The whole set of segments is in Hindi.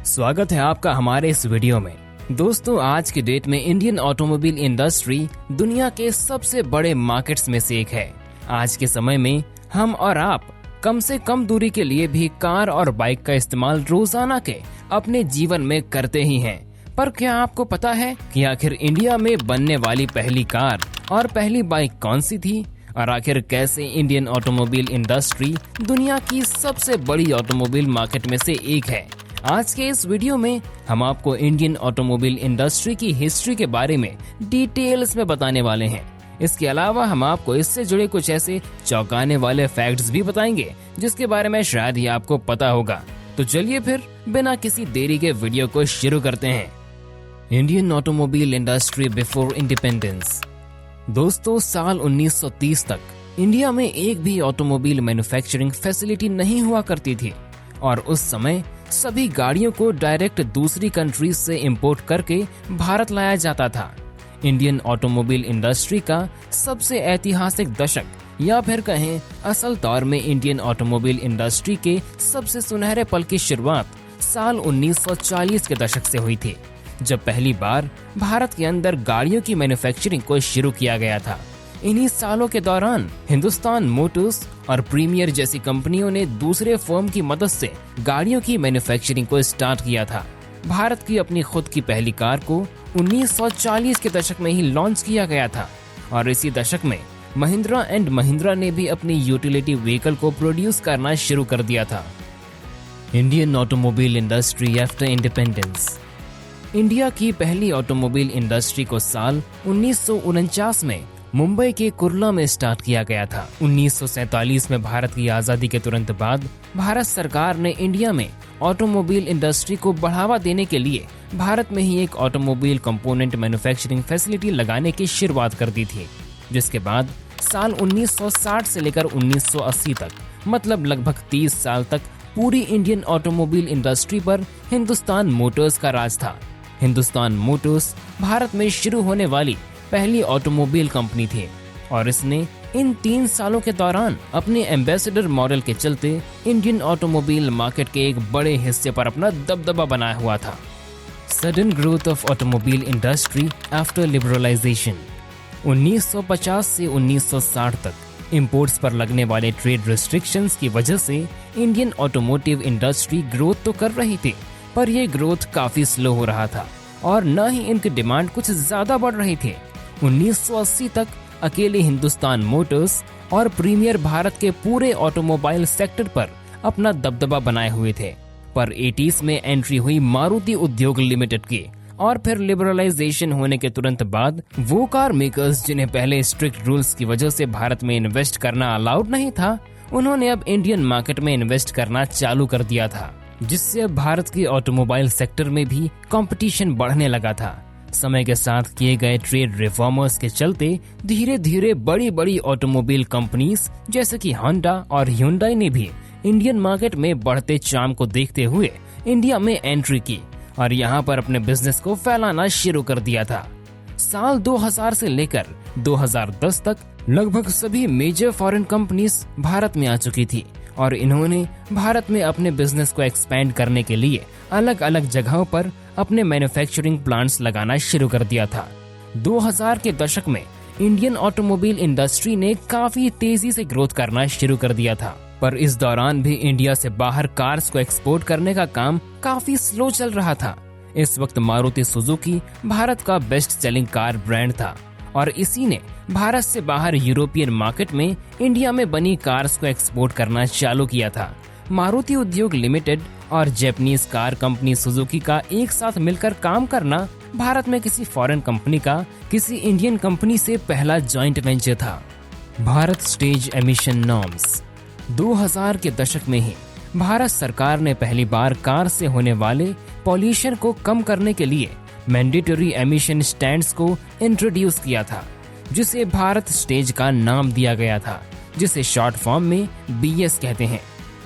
स्वागत है आपका हमारे इस वीडियो में। दोस्तों, आज की डेट में इंडियन ऑटोमोबाइल इंडस्ट्री दुनिया के सबसे बड़े मार्केट्स में से एक है। आज के समय में हम और आप कम से कम दूरी के लिए भी कार और बाइक का इस्तेमाल रोजाना के अपने जीवन में करते ही हैं। पर क्या आपको पता है कि आखिर इंडिया में बनने वाली पहली कार और पहली बाइक कौन सी थी, और आखिर कैसे इंडियन ऑटोमोबाइल इंडस्ट्री दुनिया की सबसे बड़ी ऑटोमोबाइल मार्केट में से एक है। आज के इस वीडियो में हम आपको इंडियन ऑटोमोबाइल इंडस्ट्री की हिस्ट्री के बारे में डिटेल्स में बताने वाले हैं। इसके अलावा हम आपको इससे जुड़े कुछ ऐसे चौंकाने वाले फैक्ट्स भी बताएंगे जिसके बारे में शायद ही आपको पता होगा। तो चलिए फिर बिना किसी देरी के वीडियो को शुरू करते हैं। Indian automobile industry before independence. दोस्तों, साल 1930 तक इंडिया में एक भी ऑटोमोबाइल मैन्युफैक्चरिंग फैसिलिटी नहीं हुआ करती थी और उस समय सभी गाड़ियों को डायरेक्ट दूसरी कंट्रीज से इंपोर्ट करके भारत लाया जाता था। इंडियन ऑटोमोबाइल इंडस्ट्री का सबसे ऐतिहासिक दशक या फिर कहें असल तौर में इंडियन ऑटोमोबाइल इंडस्ट्री के सबसे सुनहरे पल की शुरुआत साल 1940 के दशक से हुई थी, जब पहली बार भारत के अंदर गाड़ियों की मैन्युफैक्चरिंग को शुरू किया गया था। इन्हीं सालों के दौरान हिंदुस्तान मोटर्स और प्रीमियर जैसी कंपनियों ने दूसरे फर्म की मदद से गाड़ियों की मैन्युफैक्चरिंग को स्टार्ट किया था। भारत की अपनी खुद की पहली कार को 1940 के दशक में ही लॉन्च किया गया था और इसी दशक में महिंद्रा एंड महिंद्रा ने भी अपनी यूटिलिटी व्हीकल को प्रोड्यूस करना शुरू कर दिया था। Indian automobile industry after independence. India की पहली ऑटोमोबाइल इंडस्ट्री को साल 1949 में मुंबई के कुर्ला में स्टार्ट किया गया था। 1947 में भारत की आजादी के तुरंत बाद भारत सरकार ने इंडिया में ऑटोमोबाइल इंडस्ट्री को बढ़ावा देने के लिए भारत में ही एक ऑटोमोबाइल कंपोनेंट मैन्युफैक्चरिंग फैसिलिटी लगाने की शुरुआत कर दी थी, जिसके बाद साल 1960 से लेकर 1980 तक मतलब लगभग 30 साल तक पूरी इंडियन ऑटोमोबाइल इंडस्ट्री पर हिंदुस्तान मोटर्स का राज था। हिंदुस्तान मोटर्स भारत में शुरू होने वाली पहली ऑटोमोबाइल कंपनी थी और इसने इन 3 सालों के दौरान अपने एम्बेसडर मॉडल के चलते इंडियन ऑटोमोबाइल मार्केट के एक बड़े हिस्से पर अपना दबदबा बनाया हुआ था। Sudden growth of automobile industry after liberalization. 1950 से 1960 तक इंपोर्ट्स पर लगने वाले ट्रेड रिस्ट्रिक्शंस की वजह से इंडियन ऑटोमोटिव इंडस्ट्री ग्रोथ तो कर रही थी, पर यह ग्रोथ काफी स्लो हो रहा था और न ही इनकी डिमांड कुछ ज्यादा बढ़ रही थी। 1980 तक अकेले हिंदुस्तान मोटर्स और प्रीमियर भारत के पूरे ऑटोमोबाइल सेक्टर पर अपना दबदबा बनाए हुए थे, पर 80s में एंट्री हुई मारुति उद्योग लिमिटेड की और फिर लिबरलाइजेशन होने के तुरंत बाद वो कार मेकर्स जिन्हें पहले स्ट्रिक्ट रूल्स की वजह से भारत में इन्वेस्ट करना अलाउड नहीं था, उन्होंने अब इंडियन मार्केट में इन्वेस्ट करना चालू कर दिया था, जिससे अब भारत की ऑटोमोबाइल सेक्टर में भी कंपटीशन बढ़ने लगा था। समय के साथ किए गए ट्रेड रिफॉर्मर्स के चलते धीरे धीरे बड़ी बड़ी ऑटोमोबाइल कंपनीज जैसे कि होंडा और ह्यूंडई ने भी इंडियन मार्केट में बढ़ते चार्म को देखते हुए इंडिया में एंट्री की और यहाँ पर अपने बिजनेस को फैलाना शुरू कर दिया था। साल 2000 से लेकर 2010 तक लगभग सभी मेजर फॉरेन कंपनीज भारत में आ चुकी थी और इन्होंने भारत में अपने बिजनेस को एक्सपेंड करने के लिए अलग अलग जगहों पर अपने मैन्युफैक्चरिंग प्लांट्स लगाना शुरू कर दिया था। 2000 के दशक में इंडियन ऑटोमोबाइल इंडस्ट्री ने काफी तेजी से ग्रोथ करना शुरू कर दिया था, पर इस दौरान भी इंडिया से बाहर कार्स को एक्सपोर्ट करने का काम काफी स्लो चल रहा था। इस वक्त मारुति सुजुकी भारत का बेस्ट सेलिंग कार ब्रांड था और इसी ने भारत से बाहर यूरोपियन मार्केट में इंडिया में बनी कार्स को एक्सपोर्ट करना चालू किया था। मारुति उद्योग लिमिटेड और जापानीज कार कंपनी सुजुकी का एक साथ मिलकर काम करना भारत में किसी फॉरेन कंपनी का किसी इंडियन कंपनी से पहला जॉइंट वेंचर था। Bharat stage emission norms. 2000 के दशक में ही भारत सरकार ने पहली बार कार से होने वाले पॉल्यूशन को कम करने के लिए मैंडेटरी एमिशन स्टैंड्स को इंट्रोड्यूस किया था, जिसे भारत स्टेज का नाम दिया गया था, जिसे शॉर्ट फॉर्म में BS कहते हैं।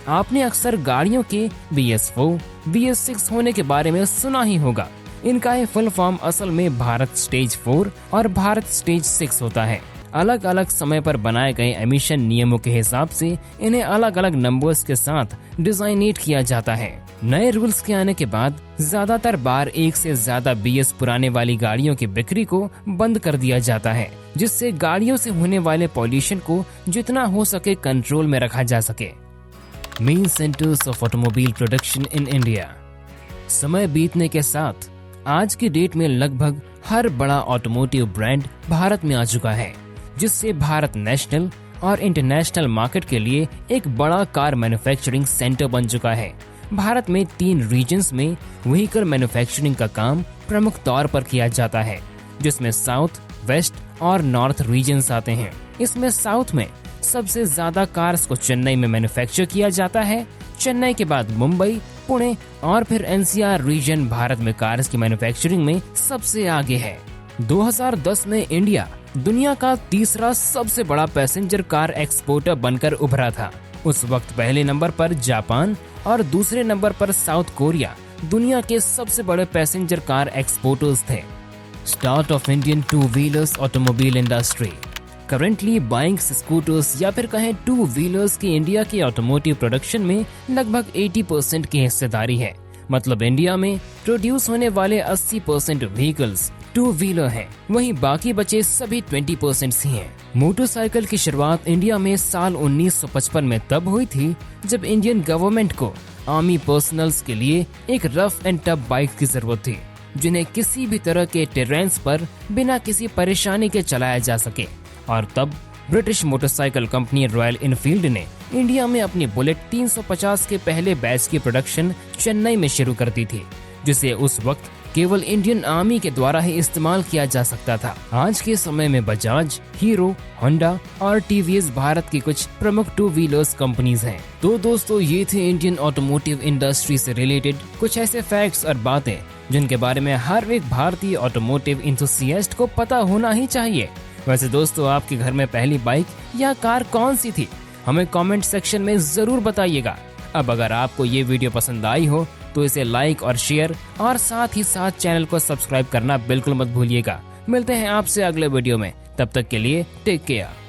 आपने अक्सर गाड़ियों के BS4, BS6 होने के बारे में सुना ही होगा। इनका ये फुल फॉर्म असल में भारत स्टेज 4 और भारत स्टेज 6 होता है। अलग अलग समय पर बनाए गए एमिशन नियमों के हिसाब से इन्हें अलग अलग नंबर्स के साथ डिजाइनेट किया जाता है। नए रूल्स के आने के बाद ज्यादातर बार एक से ज्यादा BS पुराने वाली गाड़ियों की बिक्री को बंद कर दिया जाता है, जिससे गाड़ियों से होने वाले पॉल्यूशन को जितना हो सके कंट्रोल में रखा जा सके। Main centres of automobile production in India. समय बीतने के साथ आज की डेट में लगभग हर बड़ा ऑटोमोटिव ब्रांड भारत में आ चुका है, जिससे भारत नेशनल और इंटरनेशनल मार्केट के लिए एक बड़ा कार मैन्युफैक्चरिंग सेंटर बन चुका है। भारत में 3 रीजन्स में व्हीकल मैन्युफैक्चरिंग का काम प्रमुख तौर पर किया जाता है, जिसमें साउथ, वेस्ट और नॉर्थ रीजन्स आते हैं। इसमें साउथ में सबसे ज्यादा कार्स को चेन्नई में मैन्युफैक्चर किया जाता है। चेन्नई के बाद मुंबई, पुणे और फिर NCR रीजन भारत में कार्स की मैन्युफैक्चरिंग में सबसे आगे है। 2010 में इंडिया दुनिया का तीसरा सबसे बड़ा पैसेंजर कार एक्सपोर्टर बनकर उभरा था। उस वक्त पहले नंबर पर जापान और दूसरे नंबर पर साउथ कोरिया दुनिया के सबसे बड़े पैसेंजर कार एक्सपोर्टर्स थे। Start of Indian 2 wheelers automobile industry. Currently bikes, scooters या फिर कहें 2 व्हीलर्स की इंडिया के ऑटोमोटिव प्रोडक्शन में लगभग 80% की हिस्सेदारी है। मतलब इंडिया में प्रोड्यूस होने वाले 80% व्हीकल्स 2 व्हीलर हैं, वहीं बाकी बचे सभी 20% ही हैं। मोटरसाइकिल की शुरुआत इंडिया में साल 1955 में तब हुई थी जब इंडियन गवर्नमेंट को आर्मी पर्सनल्स के लिए एक रफ एंड टफ बाइक की जरूरत थी, जिन्हें किसी भी तरह के टेरेंस पर बिना किसी परेशानी के चलाया जा सके। और तब British motorcycle company royal Enfield ने इंडिया में अपनी बुलेट 350 के पहले बैच की प्रोडक्शन चेन्नई में शुरू कर दी थी, जिसे उस वक्त केवल इंडियन आर्मी के द्वारा ही इस्तेमाल किया जा सकता था। आज के समय में बजाज, हीरो, होंडा और TVS भारत की कुछ प्रमुख 2 व्हीलर्स कंपनीज हैं। तो दोस्तों, ये थे इंडियन ऑटोमोटिव इंडस्ट्री से रिलेटेड कुछ ऐसे फैक्ट्स और बातें जिनके बारे में हर एक भारतीय ऑटोमोटिव इंथुसियास्ट को पता होना ही चाहिए। वैसे दोस्तों, आपके घर में पहली बाइक या कार कौन सी थी? हमें कमेंट सेक्शन में जरूर बताइएगा। अब अगर आपको ये वीडियो पसंद आई हो तो इसे लाइक और शेयर और साथ ही साथ चैनल को सब्सक्राइब करना बिल्कुल मत भूलिएगा। मिलते हैं आपसे अगले वीडियो में, तब तक के लिए टेक केयर।